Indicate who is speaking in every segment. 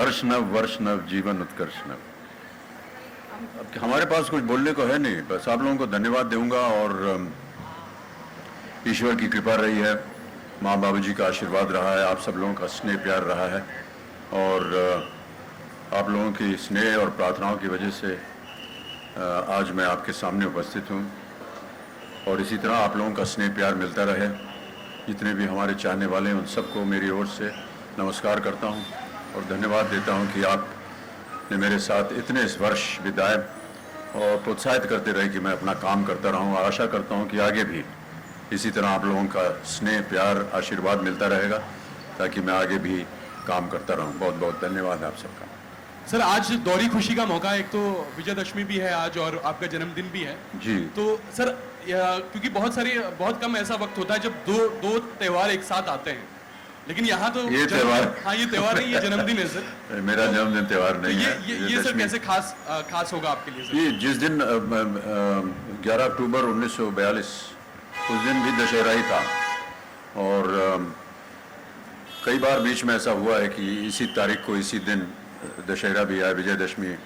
Speaker 1: हर्ष नव वर्ष नव जीवन उत्कर्ष नव। अब हमारे पास कुछ बोलने को है नहीं, बस आप लोगों को धन्यवाद दूंगा और ईश्वर की कृपा रही है, माँ बाबूजी का आशीर्वाद रहा है, आप सब लोगों का स्नेह प्यार रहा है और आप लोगों की स्नेह और प्रार्थनाओं की वजह से आज मैं आपके सामने उपस्थित हूँ और इसी तरह आप लोगों का स्नेह प्यार मिलता रहे। जितने भी हमारे चाहने वाले हैं उन सबको मेरी ओर से नमस्कार करता हूँ और धन्यवाद देता हूँ कि आपने मेरे साथ इतने इस वर्ष बिताए और प्रोत्साहित करते रहे कि मैं अपना काम करता रहूँ और आशा करता हूँ कि आगे भी इसी तरह आप लोगों का स्नेह प्यार आशीर्वाद मिलता रहेगा ताकि मैं आगे भी काम करता रहूँ। बहुत बहुत धन्यवाद आप सबका।
Speaker 2: सर, आज दोहरी खुशी का मौका है, एक तो विजयदशमी भी है आज और आपका जन्मदिन भी है
Speaker 1: जी।
Speaker 2: तो सर क्योंकि बहुत कम ऐसा वक्त होता है जब दो त्योहार एक साथ आते हैं, लेकिन यहाँ तो
Speaker 1: ये त्योहार,
Speaker 2: हाँ ये त्योहार नहीं, ये जन्मदिन है सर।
Speaker 1: मेरा जन्मदिन त्योहार नहीं है।
Speaker 2: ये सर कैसे खास होगा आपके लिए सर?
Speaker 1: ये जिस दिन 11 अक्टूबर 1942 उस दिन भी दशहरा ही था और कई बार बीच में ऐसा हुआ है कि इसी तारीख को इसी दिन दशहरा भी है, विजयदशमी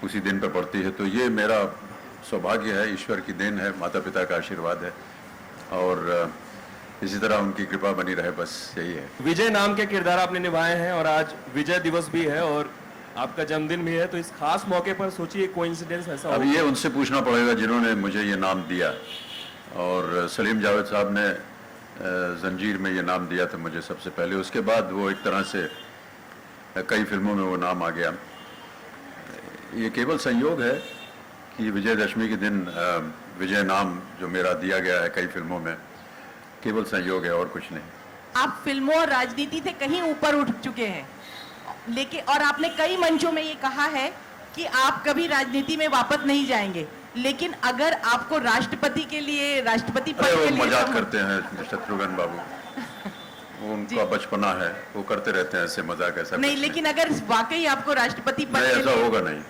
Speaker 1: उसी दिन पर पड़ती है। तो ये मेरा सौभाग्य है, ईश्वर की देन है, माता पिता का आशीर्वाद है और इसी तरह उनकी कृपा बनी रहे, बस यही है।
Speaker 3: विजय नाम के किरदार आपने निभाए हैं और आज विजय दिवस भी है और आपका जन्मदिन भी है, तो इस खास मौके पर सोचिए कोइंसिडेंस ऐसा
Speaker 1: अब ये उनसे पूछना पड़ेगा जिन्होंने मुझे ये नाम दिया और सलीम जावेद साहब ने जंजीर में ये नाम दिया था मुझे सबसे पहले, उसके बाद वो एक तरह से कई फिल्मों में वो नाम आ गया। ये केवल संयोग है कि विजयदशमी के दिन विजय नाम जो मेरा दिया गया है कई फिल्मों में, केवल संयोग है और कुछ नहीं।
Speaker 4: आप फिल्मों और राजनीति से कहीं ऊपर उठ चुके हैं, लेकिन और आपने कई मंचों में ये कहा है कि आप कभी राजनीति में वापस नहीं जाएंगे, लेकिन अगर आपको राष्ट्रपति के लिए राष्ट्रपति पद के लिए
Speaker 1: मजाक करते हैं शत्रुघ्न बाबू, वो उनका बचपना है, वो करते रहते हैं ऐसे मजाक, ऐसा
Speaker 4: नहीं, लेकिन अगर वाकई आपको राष्ट्रपति पद
Speaker 1: नहीं,
Speaker 4: के
Speaker 1: ऐसा
Speaker 4: लिए
Speaker 1: होगा नहीं।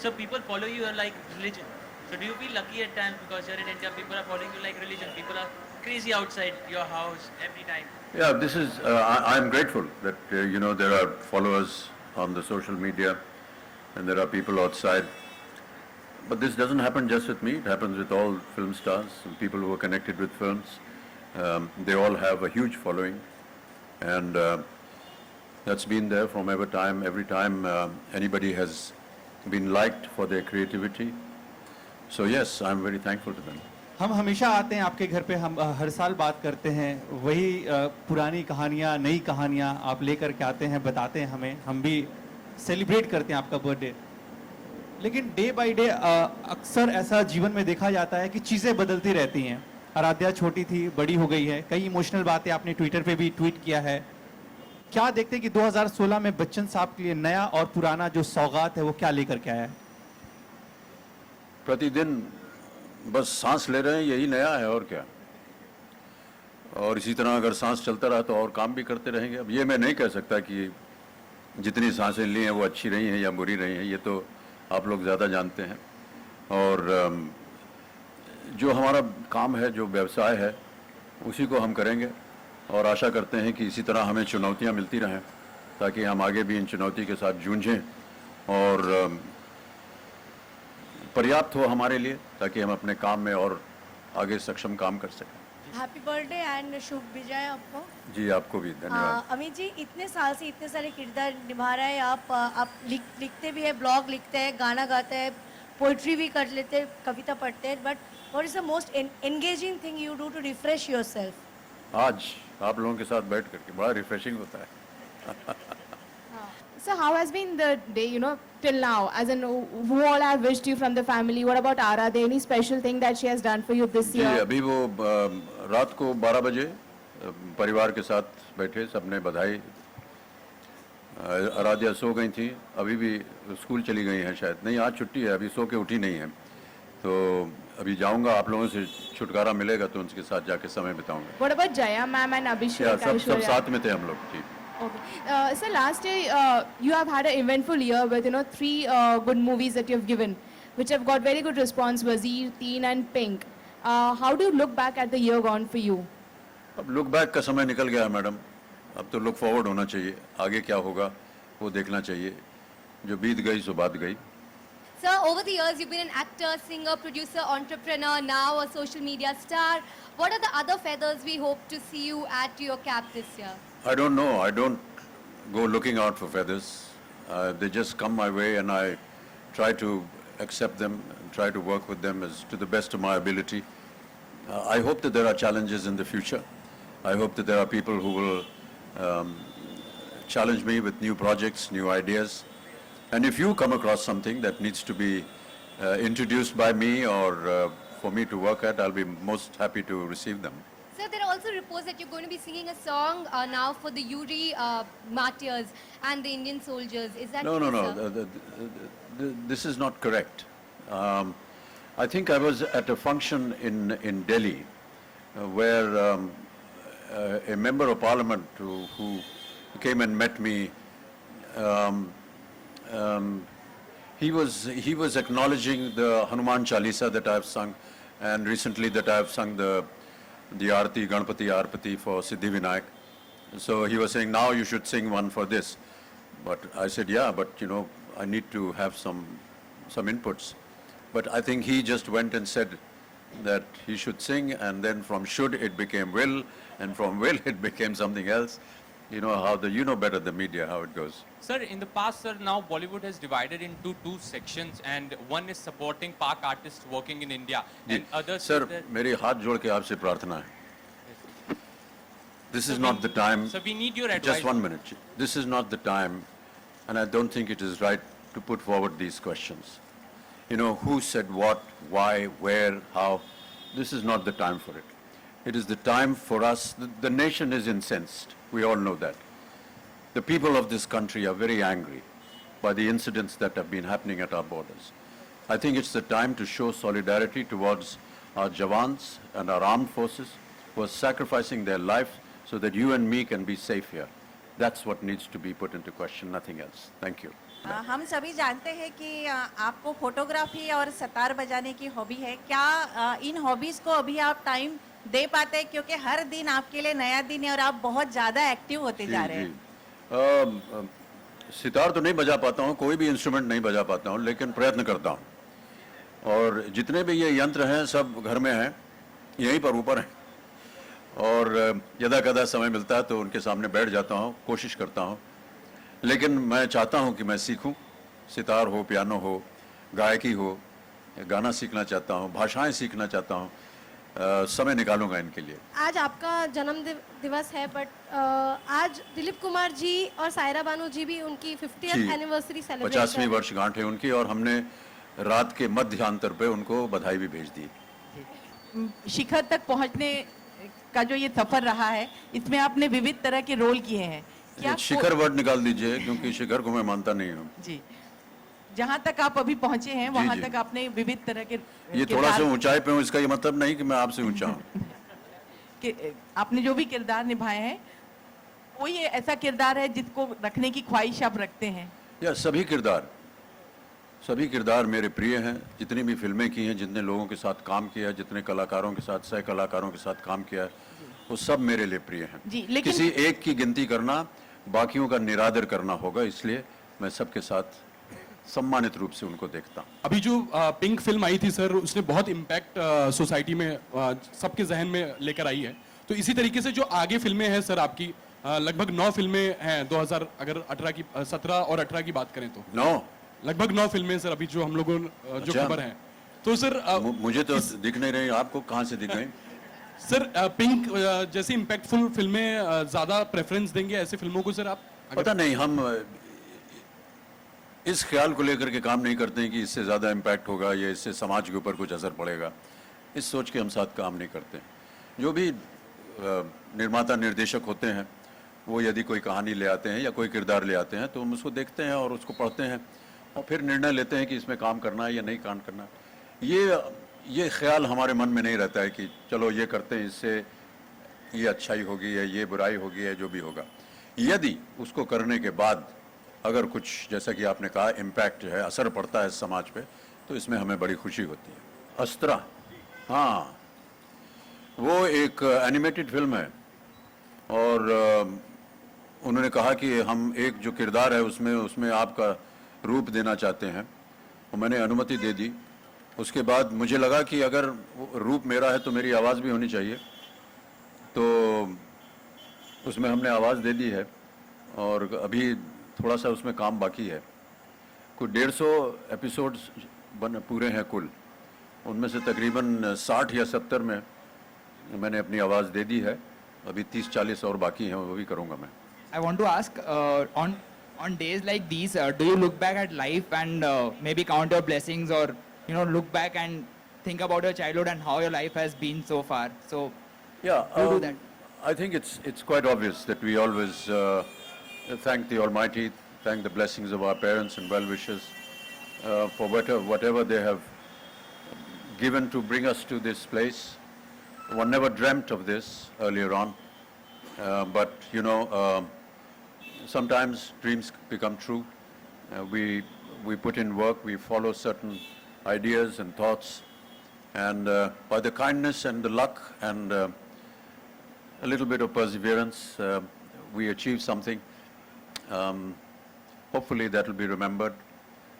Speaker 5: So people follow you like religion. So do you feel lucky at times because you're in India, people are following you like religion, people are crazy outside your house every time?
Speaker 1: Yeah, this is, I'm grateful that, you know, there are followers on the social media and there are people outside. But this doesn't happen just with me, it happens with all film stars and people who are connected with films. They all have a huge following and that's been there from every time anybody has been liked for their creativity. So yes, I'm very thankful to them.
Speaker 6: हम हमेशा आते हैं आपके घर पे, हम हर साल बात करते हैं, वही पुरानी कहानियाँ नई कहानियाँ आप लेकर के आते हैं, बताते हैं हमें, हम भी सेलिब्रेट करते हैं आपका बर्थडे। लेकिन डे बाय डे अक्सर ऐसा जीवन में देखा जाता है कि चीज़ें बदलती रहती हैं। आराध्या छोटी थी, बड़ी हो गई है, कई इमोशनल बातें आपने ट्विटर पे भी ट्वीट किया है। क्या देखते हैं कि 2016 में बच्चन साहब के लिए नया और पुराना जो सौगात है वो क्या लेकर के आया है?
Speaker 1: प्रतिदिन बस सांस ले रहे हैं, यही नया है और क्या। और इसी तरह अगर सांस चलता रहा तो और काम भी करते रहेंगे। अब ये मैं नहीं कह सकता कि जितनी सांसें ली हैं वो अच्छी रही हैं या बुरी रही हैं, ये तो आप लोग ज़्यादा जानते हैं। और जो हमारा काम है, जो व्यवसाय है, उसी को हम करेंगे और आशा करते हैं कि इसी तरह हमें चुनौतियां मिलती रहें ताकि हम आगे भी इन चुनौती के साथ जूझें और पर्याप्त हो हमारे लिए ताकि हम अपने काम में और आगे सक्षम काम कर सकें।
Speaker 7: हैप्पी बर्थडे एंड शुभ विजय आपको।
Speaker 1: जी आपको भी धन्यवाद।
Speaker 7: अमित जी, इतने साल से इतने सारे किरदार निभा रहे हैं आप लिखते भी है, ब्लॉग लिखते हैं, गाना गाते हैं, पोइट्री भी कर लेते हैं, कविता पढ़ते हैं, but what is the most engaging thing you do to refresh yourself?
Speaker 1: आज आप लोगों के साथ बैठ करके बड़ा रिफ्रेशिंग होता है।
Speaker 8: So how has been the day, you know, till now? As in, who all have wished you from the family? What about Aradhya? Any special thing that she has done for you this year?
Speaker 1: जी अभी वो रात को 12 बजे परिवार के साथ बैठे, सबने बधाई। आराध्या सो गई थी, अभी भी स्कूल चली गई हैं शायद, नहीं आज छुट्टी है, अभी सो के उठी नहीं है, तो अभी जाऊंगा, आप लोगों से छुटकारा मिलेगा तो उनके साथ जाके समय बिताऊंगा।
Speaker 8: What about Jaya ma'am and Abhishek?
Speaker 1: सब साथ में थे हम लोग। जी
Speaker 8: Okay. So last year you have had an eventful year with 3 good movies that you have given, which have got very good response: Wazir, Teen and Pink. How do you look back at the year gone for you?
Speaker 1: अब look back का समय निकल गया है madam, अब तो look forward होना चाहिए, आगे क्या होगा वो देखना चाहिए. जो बीत गई सो बात गई.
Speaker 7: Sir, over the years, you've been an actor, singer, producer, entrepreneur, now a social media star. What are the other feathers we hope to see you add to your cap this year?
Speaker 1: I don't know. I don't go looking out for feathers. They just come my way, and I try to accept them and try to work with them as to the best of my ability. I hope that there are challenges in the future. I hope that there are people who will challenge me with new projects, new ideas. And if you come across something that needs to be introduced by me or for me to work at, I'll be most happy to receive them.
Speaker 7: Sir, there are also reports that you're going to be singing a song now for the Yuri martyrs and the Indian soldiers. Is that
Speaker 1: No,
Speaker 7: true,
Speaker 1: no,
Speaker 7: sir?
Speaker 1: no. This is not correct. I think I was at a function in Delhi where a member of parliament who came and met me, he was acknowledging the Hanuman Chalisa that I have sung, and recently that I have sung the Aarti, Ganpati Aarpati for Siddhi Vinayak. So he was saying, now you should sing one for this. But I said, yeah, but you know, I need to have some inputs. But I think he just went and said that he should sing, and then from should it became will, and from will it became something else. You know better the media how it goes.
Speaker 9: Sir, in the past, sir, now Bollywood has divided into two sections, and one is supporting Pak artists working in India, and others.
Speaker 1: Sir, मेरे हाथ जोड़ के आपसे प्रार्थना है. This is not the time.
Speaker 9: So we need your advice.
Speaker 1: Just 1 minute. This is not the time, and I don't think it is right to put forward these questions. You know, who said what, why, where, how. This is not the time for it. It is the time for us. The nation is incensed. We all know that. The people of this country are very angry by the incidents that have been happening at our borders. I think it's the time to show solidarity towards our Jawans and our armed forces who are sacrificing their life so that you and me can be safe here. That's what needs to be put into question, nothing else. Thank you.
Speaker 4: हम सभी जानते हैं कि आपको photography और सतार बजाने की hobby है. क्या इन हॉबीज को अभी आप टाइम दे पाते हैं, क्योंकि हर दिन आपके लिए नया दिन है और आप बहुत ज्यादा एक्टिव होते जा रहे हैं.
Speaker 1: सितार तो नहीं बजा पाता हूँ, कोई भी इंस्ट्रूमेंट नहीं बजा पाता हूँ, लेकिन प्रयत्न करता हूँ. और जितने भी ये यंत्र हैं सब घर में हैं, यहीं पर ऊपर हैं. और यदा कदा समय मिलता है तो उनके सामने बैठ जाता हूँ, कोशिश करता हूँ. लेकिन मैं चाहता हूँ कि मैं सीखूँ. सितार हो, पियानो हो, गायकी हो, गाना सीखना चाहता हूँ, भाषाएं सीखना चाहता हूँ. समय निकालूंगा इनके लिए.
Speaker 7: आज आपका जन्म दिवस है, बट आज दिलीप कुमार जी और सायरा बानू जी भी उनकी 50th एनिवर्सरी सेलिब्रेट
Speaker 1: 50वीं वर्षगांठ है उनकी, और हमने रात के मध्यांतर पे उनको बधाई भी भेज दी.
Speaker 4: शिखर तक पहुंचने का जो ये सफर रहा है, इसमें आपने विविध तरह के रोल किए हैं. क्या
Speaker 1: शिखर वर्ड निकाल दीजिए, क्योंकि शिखर को मैं मानता नहीं हूँ.
Speaker 4: जी, जहाँ तक आप अभी पहुंचे हैं वहाँ
Speaker 1: जी.
Speaker 4: तक आपने विविध तरह के
Speaker 1: ये थोड़ा सा ऊंचाई पे हूँ, इसका ये मतलब नहीं कि मैं आपसे ऊंचा हूँ.
Speaker 4: कि आपने जो भी किरदार निभाए हैं, कोई ऐसा किरदार है जिसको रखने की ख्वाहिश आप रखते हैं?
Speaker 1: या सभी किरदार मेरे प्रिय हैं. जितनी भी फिल्में की हैं, जितने लोगों के साथ काम किया है, जितने कलाकारों के साथ, सह कलाकारों के साथ काम किया है, वो सब मेरे लिए प्रिय हैं.
Speaker 4: जी, लेकिन
Speaker 1: किसी एक की गिनती करना बाकियों का निरादर करना होगा, इसलिए मैं सबके साथ सम्मानित रूप से उनको देखता हूँ.
Speaker 2: अभी जो पिंक फिल्म आई थी सर, उसने बहुत इम्पैक्ट सोसाइटी में सबके जहन में लेकर आई है. तो इसी तरीके से जो आगे फिल्में हैं सर आपकी, लगभग 9 फिल्में हैं 2017 और 18 की बात करें तो
Speaker 1: 9
Speaker 2: लगभग 9 फिल्में सर अभी जो हम लोगों जो
Speaker 1: अच्छा।
Speaker 2: खबर है. तो सर
Speaker 1: मुझे तो दिख नहीं रही, आपको कहाँ से दिख गई?
Speaker 2: सर पिंक जैसी इम्पैक्टफुल फिल्में ज्यादा प्रेफरेंस देंगे ऐसे फिल्मों को सर आप?
Speaker 1: पता नहीं, हम इस ख्याल को लेकर के काम नहीं करते हैं कि इससे ज़्यादा इम्पैक्ट होगा या इससे समाज के ऊपर कुछ असर पड़ेगा. इस सोच के हम साथ काम नहीं करते. जो भी निर्माता निर्देशक होते हैं, वो यदि कोई कहानी ले आते हैं या कोई किरदार ले आते हैं तो हम उसको देखते हैं और उसको पढ़ते हैं और फिर निर्णय लेते हैं कि इसमें काम करना है या नहीं काम करना. ये ख्याल हमारे मन में नहीं रहता है कि चलो ये करते हैं, इससे ये अच्छाई होगी या ये बुराई होगी या जो भी होगा. यदि उसको करने के बाद अगर कुछ, जैसा कि आपने कहा, इम्पैक्ट जो है, असर पड़ता है समाज पे, तो इसमें हमें बड़ी खुशी होती है. अस्त्रा, हाँ, वो एक एनिमेटेड फिल्म है और उन्होंने कहा कि हम एक जो किरदार है उसमें आपका रूप देना चाहते हैं, और मैंने अनुमति दे दी। उसके बाद मुझे लगा कि अगर वो रूप मेरा है तो मेरी आवाज़ भी होनी चाहिए, तो उसमें हमने आवाज़ दे दी है और अभी थोड़ा सा उसमें काम बाकी है। कुछ 150 एपिसोड्स पूरे हैं कुल, उनमें से तकरीबन 60 या 70 में मैंने अपनी आवाज़ दे दी है, अभी 30-40 और बाकी हैं, वो भी करूँगा मैं।
Speaker 10: I want to ask, on days like these, do you look back at life and maybe count your blessings, or look back and think about your childhood and how your life has been so far? So
Speaker 1: Yeah,
Speaker 10: you do that.
Speaker 1: I think it's quite obvious that we always thank the Almighty, thank the blessings of our parents and well-wishers for whatever they have given to bring us to this place. One never dreamt of this earlier on, but sometimes dreams become true. We put in work, we follow certain ideas and thoughts, and by the kindness and the luck and a little bit of perseverance, we achieve something. Hopefully that will be remembered,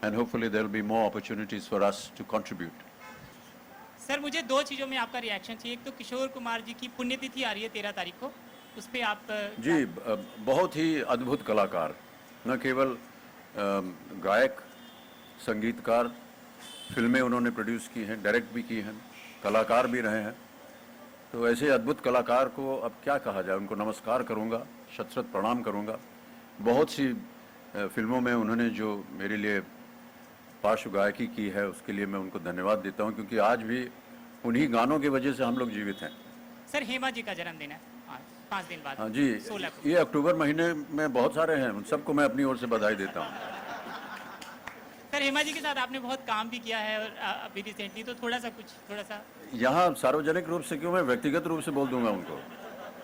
Speaker 1: and hopefully there will be more opportunities for us to contribute.
Speaker 11: Sir मुझे दो चीज़ों में आपका reaction चाहिए। एक तो किशोर कुमार जी की पुण्यतिथि आ रही है 13 तारीख को, उस पे आप
Speaker 1: जी, बहुत ही अद्भुत कलाकार, न केवल गायक, संगीतकार, फिल्में उन्होंने प्रोड्यूस की हैं, डायरेक्ट भी की हैं, कलाकार भी रहे हैं। तो ऐसे अद्भुत कलाकार को अब क्या कहा जाए, उनको नमस्कार करूंगा, शत-शत प्रणाम करूंगा। बहुत सी फिल्मों में उन्होंने जो मेरे लिए पार्श्व गायकी की है, उसके लिए मैं उनको धन्यवाद देता हूं, क्योंकि आज भी उन्हीं गानों की वजह से हम लोग जीवित हैं।
Speaker 11: सर हेमा जी का जन्मदिन है 5 दिन बाद।
Speaker 1: हाँ जी,
Speaker 11: 16 को।
Speaker 1: ये अक्टूबर महीने में बहुत सारे हैं, उन सबको मैं अपनी ओर से बधाई देता हूँ।
Speaker 11: सर हेमा जी के साथ आपने बहुत काम भी किया है और अभी रिसेंटली, तो थोड़ा सा
Speaker 1: यहाँ सार्वजनिक रूप से क्यों, मैं व्यक्तिगत रूप से बोल दूंगा उनको,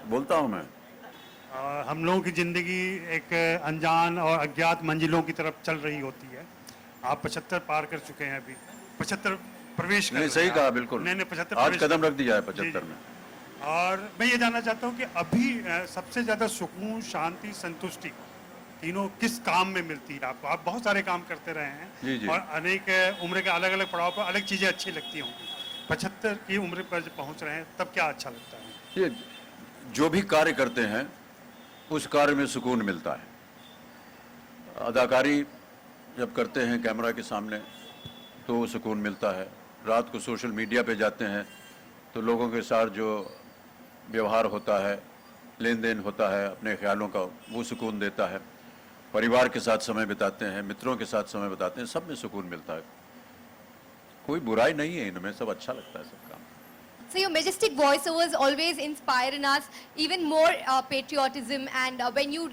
Speaker 1: बोलता हूँ मैं।
Speaker 12: हम लोगों की ज़िंदगी एक अनजान और अज्ञात मंजिलों की तरफ चल रही होती है। आप 75 पार कर चुके हैं, अभी 75 प्रवेश कर
Speaker 1: नहीं, सही कहा, बिल्कुल।
Speaker 12: नहीं 75
Speaker 1: आज
Speaker 12: प्रवेश
Speaker 1: कदम रख दिया है 75 में।
Speaker 12: और मैं ये जानना चाहता हूँ कि अभी सबसे ज़्यादा सुकून, शांति, संतुष्टि तीनों किस काम में मिलती है आपको? आप बहुत सारे काम करते रहे हैं
Speaker 1: जी, जी।
Speaker 12: और अनेक उम्र के अलग अलग पड़ाव पर अलग चीज़ें अच्छी लगती होंगी। 75 की उम्र पर जब पहुँच रहे हैं तब क्या अच्छा लगता है?
Speaker 1: ये जो भी कार्य करते हैं उस कार्य में सुकून मिलता है। अदाकारी जब करते हैं कैमरा के सामने तो सुकून मिलता है। रात को सोशल मीडिया पे जाते हैं तो लोगों के साथ जो व्यवहार होता है, लेन देन होता है अपने ख्यालों का, वो सुकून देता है। परिवार के साथ समय बिताते हैं, मित्रों के साथ समय बिताते हैं, सब में सुकून मिलता है। कोई बुराई नहीं है इनमें, सब अच्छा लगता है सब काम।
Speaker 7: So your majestic voiceovers always inspire in us even more patriotism, and when you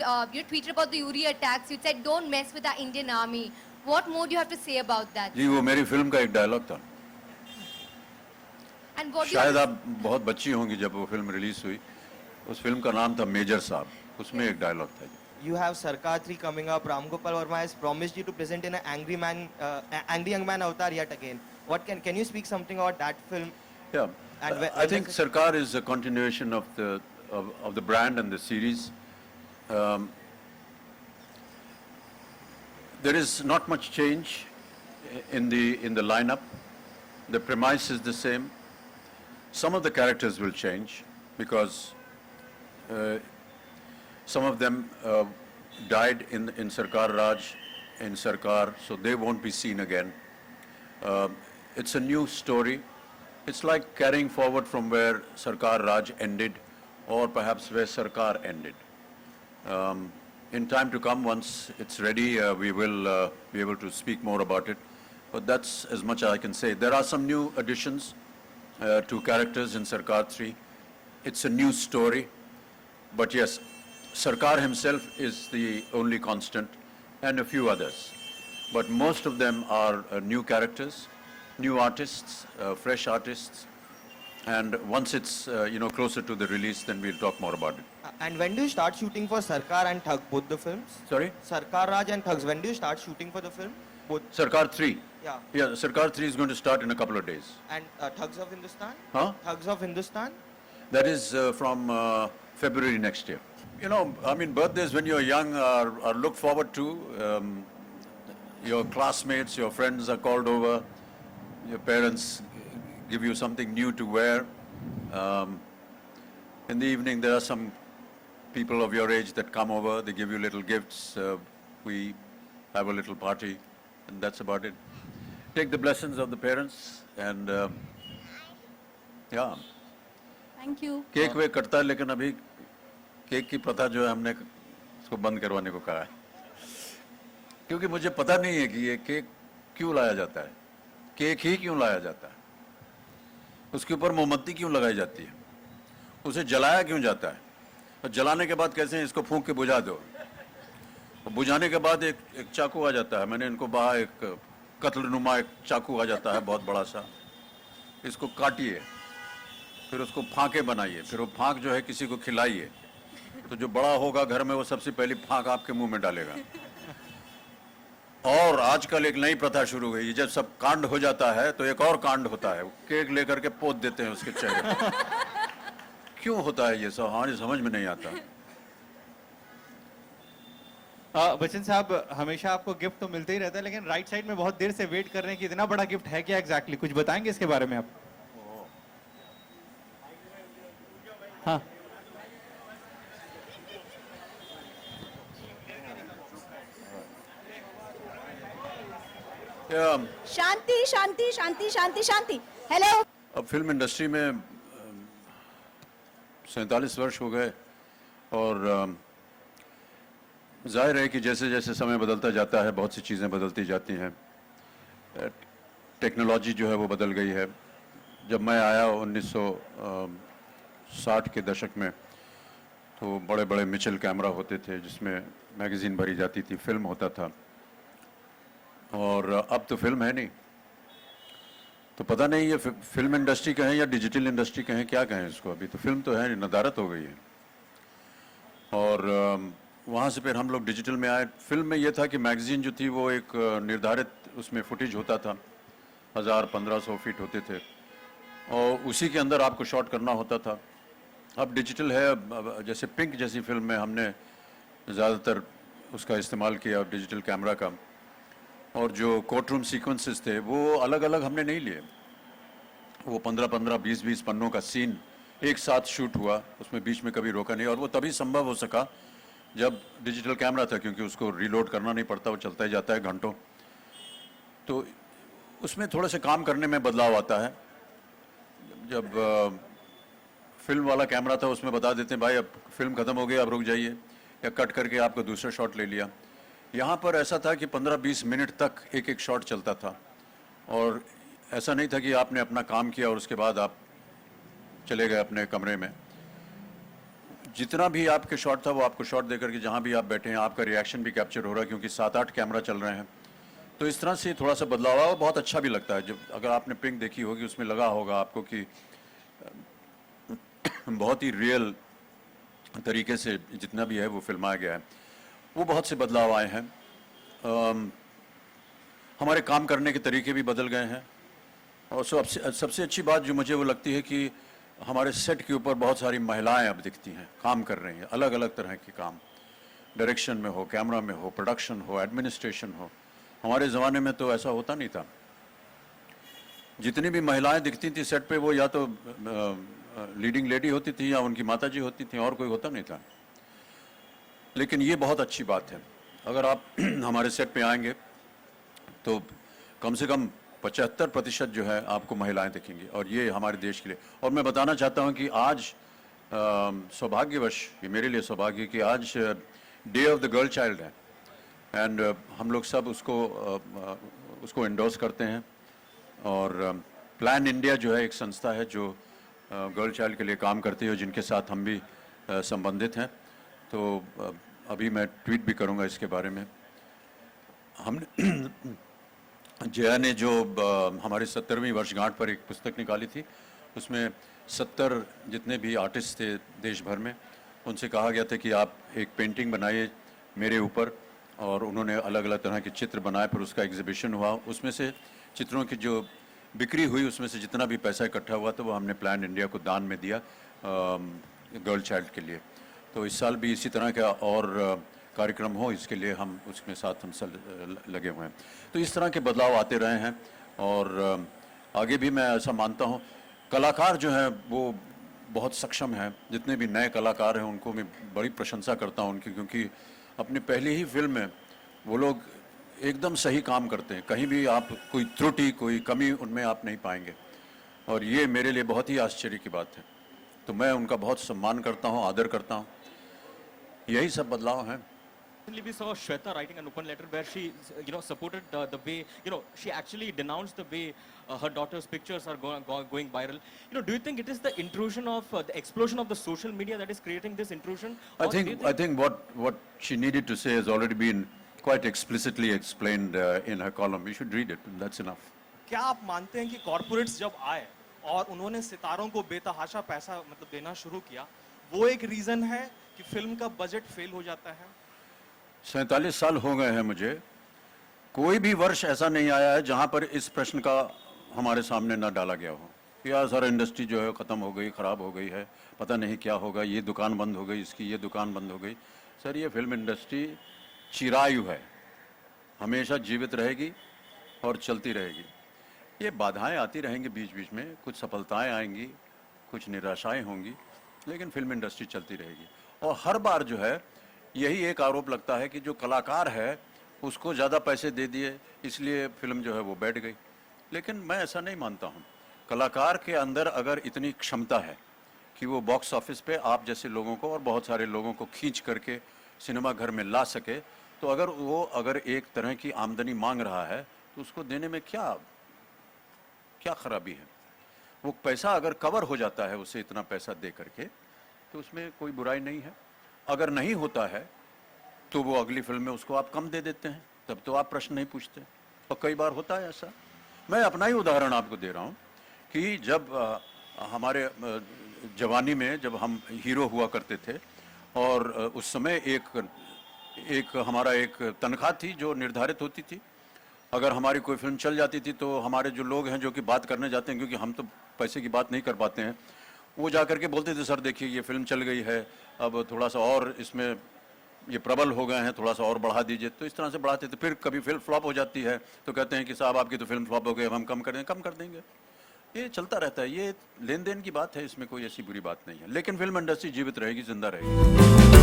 Speaker 7: tweeted about the Uri attacks, you said don't mess with the Indian army. What more do you have to say about that?
Speaker 1: जी, वो मेरी film का एक dialogue था।
Speaker 7: And what do
Speaker 1: शायद
Speaker 7: you
Speaker 1: आप बहुत बच्ची होंगी जब वो फिल्म रिलीज हुई। उस फिल्म का नाम था मेजर साहब, उसमें एक डायलॉग था।
Speaker 13: You have Sarkar 3 coming up. Ram Gopal Verma has promised you to present in an angry young man avatar yet again. What can you speak something about that film?
Speaker 1: Yeah,
Speaker 13: And
Speaker 1: I think Sarkar is a continuation of the brand and the series. There is not much change in the lineup. The premise is the same. Some of the characters will change because some of them died in Sarkar Raj, in Sarkar, so they won't be seen again. It's a new story. It's like carrying forward from where Sarkar Raj ended, or perhaps where Sarkar ended. In time to come, once it's ready, we will be able to speak more about it. But that's as much as I can say. There are some new additions to characters in Sarkar 3. It's a new story. But yes, Sarkar himself is the only constant, and a few others. But most of them are new characters, new artists, fresh artists. And once it's closer to the release, then we'll talk more about it.
Speaker 13: And when do you start shooting for Sarkar and Thug, both the films?
Speaker 1: Sorry?
Speaker 13: Sarkar Raj and Thugs, when do you start shooting for the film? Both.
Speaker 1: Sarkar 3.
Speaker 13: Yeah.
Speaker 1: Yeah, Sarkar 3 is going to start in a couple of days.
Speaker 13: And Thugs of Hindustan?
Speaker 1: Huh?
Speaker 13: Thugs of Hindustan?
Speaker 1: That is from February next year. You know, I mean, birthdays when you're young are looked forward to. Your classmates, your friends are called over. Your parents give you something new to wear. In the evening, there are some people of your age that come over. They give you little gifts. We have a little party, and that's about it. Take the blessings of the parents, and yeah.
Speaker 8: Thank you.
Speaker 1: Cake वे कटता है, लेकिन अभी cake की प्रथा जो है हमने उसको बंद करवाने को कहा है, क्योंकि मुझे पता नहीं है कि ये केक क्यों लाया जाता है, केक ही क्यों लाया जाता है, उसके ऊपर मोमबत्ती क्यों लगाई जाती है, उसे जलाया क्यों जाता है, और जलाने के बाद कैसे इसको फूंक के बुझा दो, और बुझाने के बाद एक चाकू आ जाता है, मैंने इनको बाहर एक कत्लनुमा एक चाकू आ जाता है बहुत बड़ा सा, इसको काटिए, फिर उसको फांके बनाइए, फिर वो फांक जो है किसी को खिलाइए, तो जो बड़ा होगा घर में वो सबसे पहली फांक आपके मुंह में डालेगा। और आजकल एक नई प्रथा शुरू हुई, जब सब कांड हो जाता है तो एक और कांड होता है, केक लेकर के पोत देते हैं उसके चेहरे पर। क्यों होता है ये सब, हमारी समझ में नहीं आता।
Speaker 6: बच्चन साहब, हमेशा आपको गिफ्ट तो मिलते ही रहता है, लेकिन राइट साइड में बहुत देर से वेट कर रहे हैं कि इतना बड़ा गिफ्ट है क्या एग्जैक्टली, कुछ बताएंगे इसके बारे में आप? हाँ,
Speaker 7: शांति शांति शांति शांति शांति। हेलो।
Speaker 1: अब फिल्म इंडस्ट्री में 47 वर्ष हो गए, और जाहिर है कि जैसे जैसे समय बदलता जाता है बहुत सी चीज़ें बदलती जाती हैं। टेक्नोलॉजी जो है वो बदल गई है। जब मैं आया 1960 के दशक में, तो बड़े बड़े मिचेल कैमरा होते थे जिसमें मैगज़ीन भरी जाती थी, फिल्म होता था, और अब तो फिल्म है नहीं। तो पता नहीं ये फिल्म इंडस्ट्री कहें या डिजिटल इंडस्ट्री कहें, क्या कहें इसको, अभी तो फिल्म तो है नहीं, नदारत हो गई है। और वहाँ से फिर हम लोग डिजिटल में आए। फिल्म में ये था कि मैगज़ीन जो थी वो एक निर्धारित उसमें फुटेज होता था, 1000-1500 फीट होते थे, और उसी के अंदर आपको शॉट करना होता था। अब डिजिटल है, अब जैसे पिंक जैसी फिल्म में हमने ज़्यादातर उसका इस्तेमाल किया डिजिटल कैमरा का, और जो कोर्ट रूम सीक्वेंसेस थे वो अलग अलग हमने नहीं लिए। वो 15-15, 20-20 पन्नों का सीन एक साथ शूट हुआ, उसमें बीच में कभी रोका नहीं, और वो तभी संभव हो सका जब डिजिटल कैमरा था, क्योंकि उसको रीलोड करना नहीं पड़ता, वो चलता ही जाता है घंटों। तो उसमें थोड़ा सा काम करने में बदलाव आता है। जब फिल्म वाला कैमरा था उसमें बता देते हैं भाई अब फिल्म ख़त्म हो गई, अब रुक जाइए, या कट करके आपको दूसरा शॉट ले लिया। यहाँ पर ऐसा था कि 15-20 मिनट तक एक एक शॉट चलता था, और ऐसा नहीं था कि आपने अपना काम किया और उसके बाद आप चले गए अपने कमरे में। जितना भी आपके शॉट था वो आपको शॉट देकर के जहाँ भी आप बैठे हैं आपका रिएक्शन भी कैप्चर हो रहा है, क्योंकि 7-8 कैमरा चल रहे हैं। तो इस तरह से थोड़ा सा बदलाव हुआ और बहुत अच्छा भी लगता है। जब अगर आपने पिंक देखी होगी उसमें लगा होगा आपको कि बहुत ही रियल तरीके से जितना भी है वो फिल्माया गया है। वो बहुत से बदलाव आए हैं। हमारे काम करने के तरीके भी बदल गए हैं, और सबसे अच्छी बात जो मुझे वो लगती है कि हमारे सेट के ऊपर बहुत सारी महिलाएं अब दिखती हैं, काम कर रही हैं, अलग अलग तरह के काम, डायरेक्शन में हो, कैमरा में हो, प्रोडक्शन हो, एडमिनिस्ट्रेशन हो। हमारे ज़माने में तो ऐसा होता नहीं था। जितनी भी महिलाएं दिखती थी सेट पे वो या तो लीडिंग लेडी होती थी या उनकी माताजी होती थी, और कोई होता नहीं था। लेकिन ये बहुत अच्छी बात है, अगर आप हमारे सेट पे आएंगे तो कम से कम 75% जो है आपको महिलाएं दिखेंगी, और ये हमारे देश के लिए। और मैं बताना चाहता हूँ कि आज सौभाग्यवश, ये मेरे लिए सौभाग्य कि आज day of the girl child है, एंड हम लोग सब उसको एंडोर्स करते हैं। और प्लान इंडिया जो है एक संस्था है जो गर्ल चाइल्ड के लिए काम करती है, जिनके साथ हम भी संबंधित हैं। तो अभी मैं ट्वीट भी करूंगा इसके बारे में। हमने जया ने जो हमारे 70वीं वर्षगांठ पर एक पुस्तक निकाली थी, उसमें 70 जितने भी आर्टिस्ट थे देश भर में, उनसे कहा गया था कि आप एक पेंटिंग बनाइए मेरे ऊपर, और उन्होंने अलग अलग तरह के चित्र बनाए, फिर उसका एग्जीबिशन हुआ। उसमें से चित्रों की जो बिक्री हुई उसमें से जितना भी पैसा इकट्ठा हुआ तो वो हमने प्लान इंडिया को दान में दिया गर्ल चाइल्ड के लिए। तो इस साल भी इसी तरह का और कार्यक्रम हो, इसके लिए हम उसके साथ हम सब लगे हुए हैं। तो इस तरह के बदलाव आते रहे हैं और आगे भी मैं ऐसा मानता हूँ। कलाकार जो हैं वो बहुत सक्षम हैं, जितने भी नए कलाकार हैं उनको मैं बड़ी प्रशंसा करता हूँ उनकी, क्योंकि अपनी पहली ही फिल्म में वो लोग एकदम सही काम करते हैं। कहीं भी आप कोई त्रुटि, कोई कमी उनमें आप नहीं पाएंगे, और ये मेरे लिए बहुत ही आश्चर्य की बात है। तो मैं उनका बहुत सम्मान करता हूँ, आदर करता हूँ। यही सब बदलाव हैं।
Speaker 3: Recently we saw Shweta writing an open letter where she, supported the way, she actually denounced the way her daughter's pictures are going viral. Do you think it is the intrusion of the explosion of the social media that is creating this intrusion?
Speaker 1: I think what she needed to say has already been quite explicitly explained in her column. You should read it. That's enough.
Speaker 14: क्या आप मानते हैं कि corporates जब आए और उन्होंने सितारों को बेतहाशा पैसा मतलब देना शुरू किया, वो एक रीजन है कि फिल्म का बजट फेल हो जाता है?
Speaker 1: 47 साल हो गए हैं मुझे, कोई भी वर्ष ऐसा नहीं आया है जहां पर इस प्रश्न का हमारे सामने न डाला गया हो। यार सर इंडस्ट्री जो है ख़त्म हो गई, ख़राब हो गई है, पता नहीं क्या होगा, ये दुकान बंद हो गई, इसकी ये दुकान बंद हो गई। सर ये फिल्म इंडस्ट्री चिरायु है, हमेशा जीवित रहेगी और चलती रहेगी। ये बाधाएं आती रहेंगी बीच बीच में, कुछ सफलताएं आएंगी, कुछ निराशाएं होंगी, लेकिन फिल्म इंडस्ट्री चलती रहेगी। और हर बार जो है यही एक आरोप लगता है कि जो कलाकार है उसको ज़्यादा पैसे दे दिए, इसलिए फिल्म जो है वो बैठ गई। लेकिन मैं ऐसा नहीं मानता हूँ। कलाकार के अंदर अगर इतनी क्षमता है कि वो बॉक्स ऑफिस पे आप जैसे लोगों को और बहुत सारे लोगों को खींच करके सिनेमा घर में ला सके, तो अगर एक तरह की आमदनी मांग रहा है तो उसको देने में क्या खराबी है। वो पैसा अगर कवर हो जाता है उसे इतना पैसा दे करके, तो उसमें कोई बुराई नहीं है। अगर नहीं होता है तो वो अगली फिल्म में उसको आप कम दे देते हैं, तब तो आप प्रश्न नहीं पूछते। और कई बार होता है ऐसा। मैं अपना ही उदाहरण आपको दे रहा हूँ कि जब हमारे जवानी में जब हम हीरो हुआ करते थे, और उस समय एक हमारा एक तनख्वाह थी जो निर्धारित होती थी। अगर हमारी कोई फिल्म चल जाती थी तो हमारे जो लोग हैं जो कि बात करने जाते हैं, क्योंकि हम तो पैसे की बात नहीं कर पाते हैं, वो जा करके बोलते थे सर देखिए ये फिल्म चल गई है, अब थोड़ा सा और इसमें ये प्रबल हो गए हैं, थोड़ा सा और बढ़ा दीजिए। तो इस तरह से बढ़ाते थे। फिर कभी फिल्म फ्लॉप हो जाती है तो कहते हैं कि साहब आपकी तो फिल्म फ्लॉप हो गई, अब हम कम कर देंगे। ये चलता रहता है, ये लेन देन की बात है, इसमें कोई ऐसी बुरी बात नहीं है। लेकिन फिल्म इंडस्ट्री जीवित रहेगी, जिंदा रहेगी।